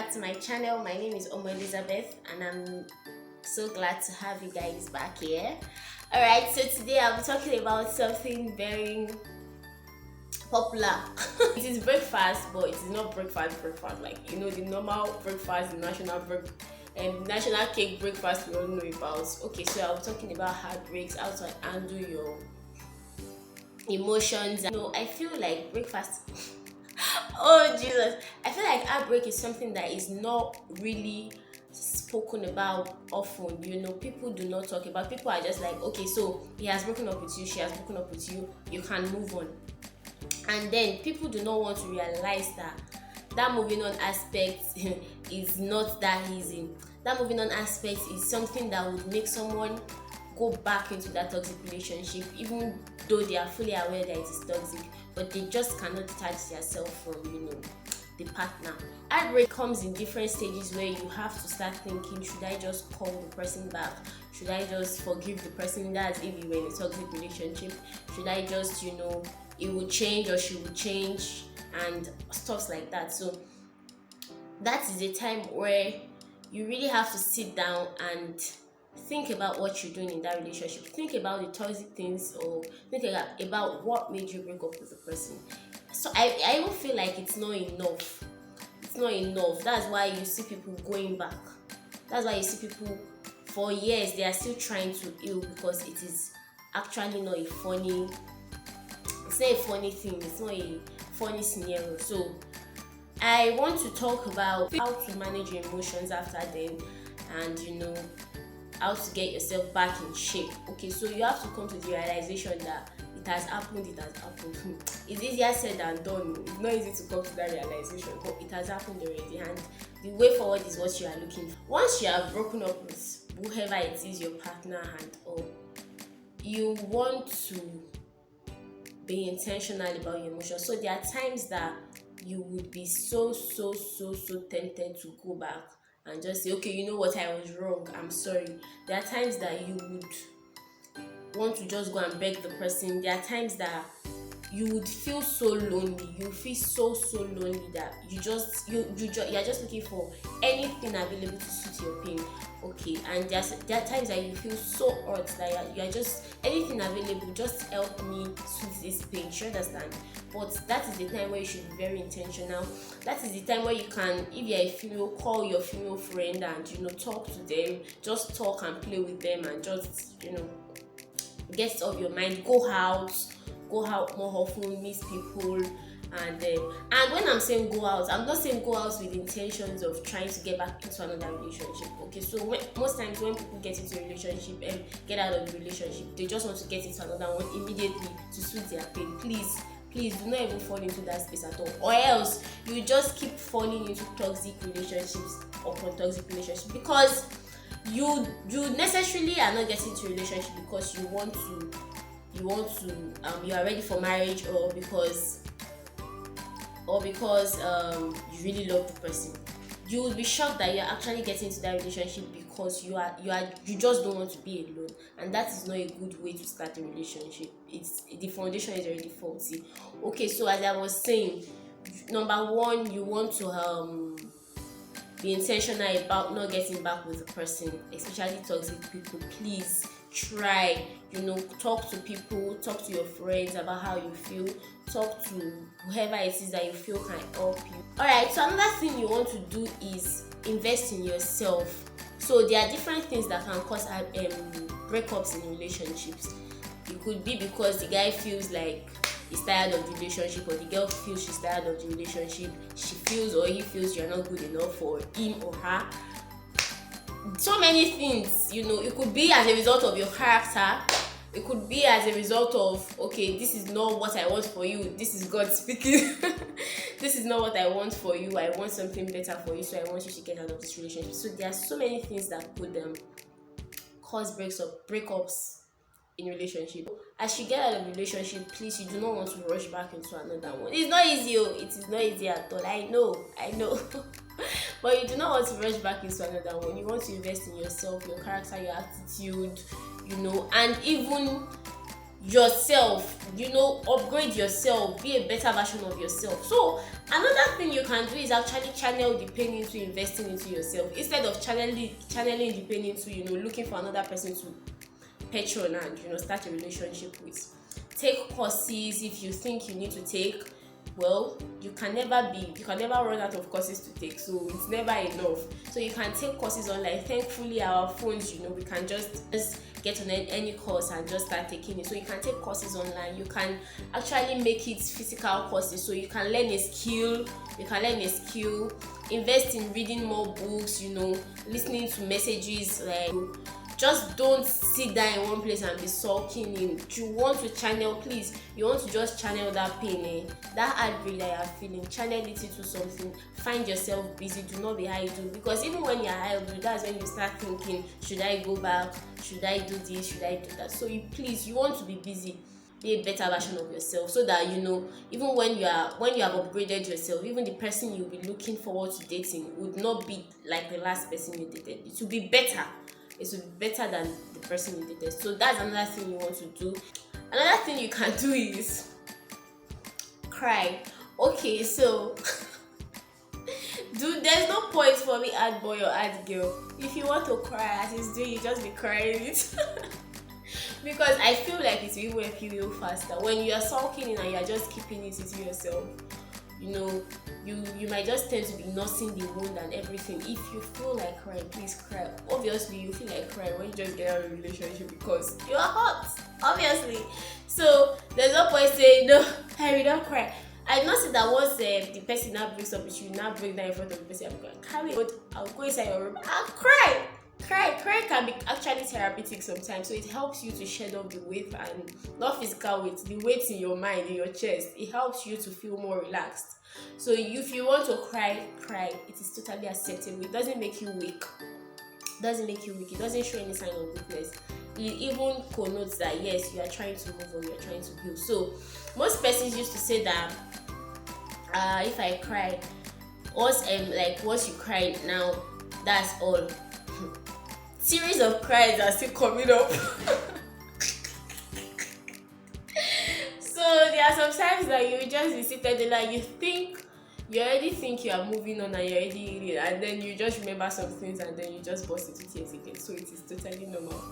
back to my channel. My name is Elizabeth and I'm so glad to have you guys back here. Alright, so today I'll be talking about something very popular. It is breakfast, but it is not breakfast like the normal breakfast, the national cake breakfast we all know about. Okay, so I'll be talking about heartbreaks, how to handle your emotions. I feel like breakfast oh Jesus, I feel like heartbreak is something that is not really spoken about often. People do not talk about. People are just like, okay, so he has broken up with you, she has broken up with you, you can move on. And then people do not want to realize that moving on aspect is not that easy. That moving on aspect is something that would make someone go back into that toxic relationship, even though they are fully aware that it is toxic, but they just cannot detach themselves from the partner. Heartbreak comes in different stages where you have to start thinking, should I just call the person back? Should I just forgive the person? That's if you were in a toxic relationship. Should I just it will change or she will change and stuff like that. So that is a time where you really have to sit down and think about what you're doing in that relationship. Think about the toxic things, or think about what made you break up with the person. So I even feel like it's not enough. It's not enough. That's why you see people going back. That's why you see people for years they are still trying to heal, because it is actually not a funny. It's not a funny thing. It's not a funny scenario. So I want to talk about how to manage your emotions after then, and how to get yourself back in shape. Okay, so you have to come to the realization that it has happened. It's easier said than done. It's not easy to come to that realization, but it has happened already, and the way forward is what you are looking for. Once you have broken up with whoever it is, your partner and all, you want to be intentional about your emotions. So there are times that you would be so tempted to go back and just say, okay, you know what, I was wrong, I'm sorry. There are times that you would want to just go and beg the person. There are times that you would feel so lonely. You feel so lonely that you're just looking for anything available to suit your pain. Okay, and there are times that you feel so hurt that you are just anything available, just help me suit this pain. You understand? But that is the time where you should be very intentional. That is the time where you can, if you're a female, call your female friend and talk to them. Just talk and play with them and just get it off your mind. Go out more often, meet people, and when I'm saying go out, I'm not saying go out with intentions of trying to get back into another relationship. Okay, so most times when people get into a relationship and get out of the relationship, they just want to get into another one immediately to suit their pain. Please do not even fall into that space at all, or else you just keep falling into toxic relationships upon toxic relationships, because you necessarily are not getting into a relationship because you are ready for marriage, or because you really love the person. You will be shocked that you're actually getting into that relationship because you just don't want to be alone, and that is not a good way to start a relationship. The foundation is already faulty. Okay, so as I was saying, number one, you want to be intentional about not getting back with the person, especially toxic people. Please try, talk to people, talk to your friends about how you feel, talk to whoever it is that you feel can help you. Alright, so another thing you want to do is invest in yourself. So there are different things that can cause breakups in relationships. It could be because the guy feels like he's tired of the relationship, or the girl feels she's tired of the relationship. She feels or he feels you're not good enough for him or her. So many things, it could be as a result of your character. It could be as a result of, okay, this is not what I want for you. This is God speaking. This is not what I want for you. I want something better for you, so I want you to get out of this relationship. So there are so many things that could cause breakups in relationship. As you get out of a relationship, please, you do not want to rush back into another one. It's not easy. It is not easy at all. I know. But you do not want to rush back into another one. You want to invest in yourself, your character, your attitude, and even yourself, upgrade yourself, be a better version of yourself. So another thing you can do is actually channel the pain into investing into yourself, instead of channeling the pain into looking for another person to patron and start a relationship with. Take courses if you think you need to take. Well, you can never run out of courses to take, so it's never enough. So you can take courses online. Thankfully our phones, we can just get on any course and just start taking it. So you can take courses online. You can actually make it physical courses, so you can learn a skill. Invest in reading more books, listening to messages. Like, just don't sit down in one place and be sulking in. You want to channel, please, you want to just channel that pain, that heartbreak that you are feeling, channel it into something. Find yourself busy. Do not be idle, because even when you are idle, that's when you start thinking, should I go back, should I do this, should I do that? So you want to be busy. Be a better version of yourself, so that even when you have upgraded yourself, even the person you'll be looking forward to dating would not be like the last person you dated. It will be better. It will be better than the person you dated. So that's another thing you want to do. Another thing you can do is cry. Okay, so there's no point for me ad boy or ad girl. If you want to cry as it's doing, you just be crying it. Because I feel like it will help you faster when you are sulking in and you are just keeping it to yourself. You might just tend to be nursing the wound and everything. If you feel like crying, please cry. Obviously you feel like crying when you just get out of a relationship because you are hot, obviously. So there's no point saying no, Harry, don't cry. I noticed that once the person now breaks up with you, now break down in front of the person, I'm going, carry it. I'll go inside your room, I'll cry. Cry can be actually therapeutic sometimes. So it helps you to shed off the weight, and not physical weight, the weight in your mind, in your chest. It helps you to feel more relaxed. So if you want to cry, it is totally acceptable. It doesn't make you weak. It doesn't show any sign of weakness. It even connotes that yes, you are trying to move on, you are trying to heal. So most persons used to say that if I cry, once you cry now, that's all. Series of cries are still coming up. So there are some times that you just be seated there, like you already think you are moving on and you're already healing, and then you just remember some things and then you just burst into tears again. So it is totally normal.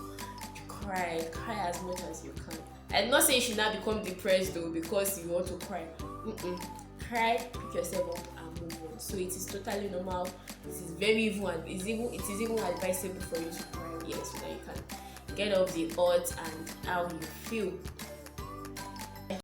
Cry as much as you can. I'm not saying you should not become depressed though because you want to cry. Cry, pick yourself up and move on. So it is totally normal. It is very even, it is even advisable for you to cry, yes, so that you can get off the odds and how you feel.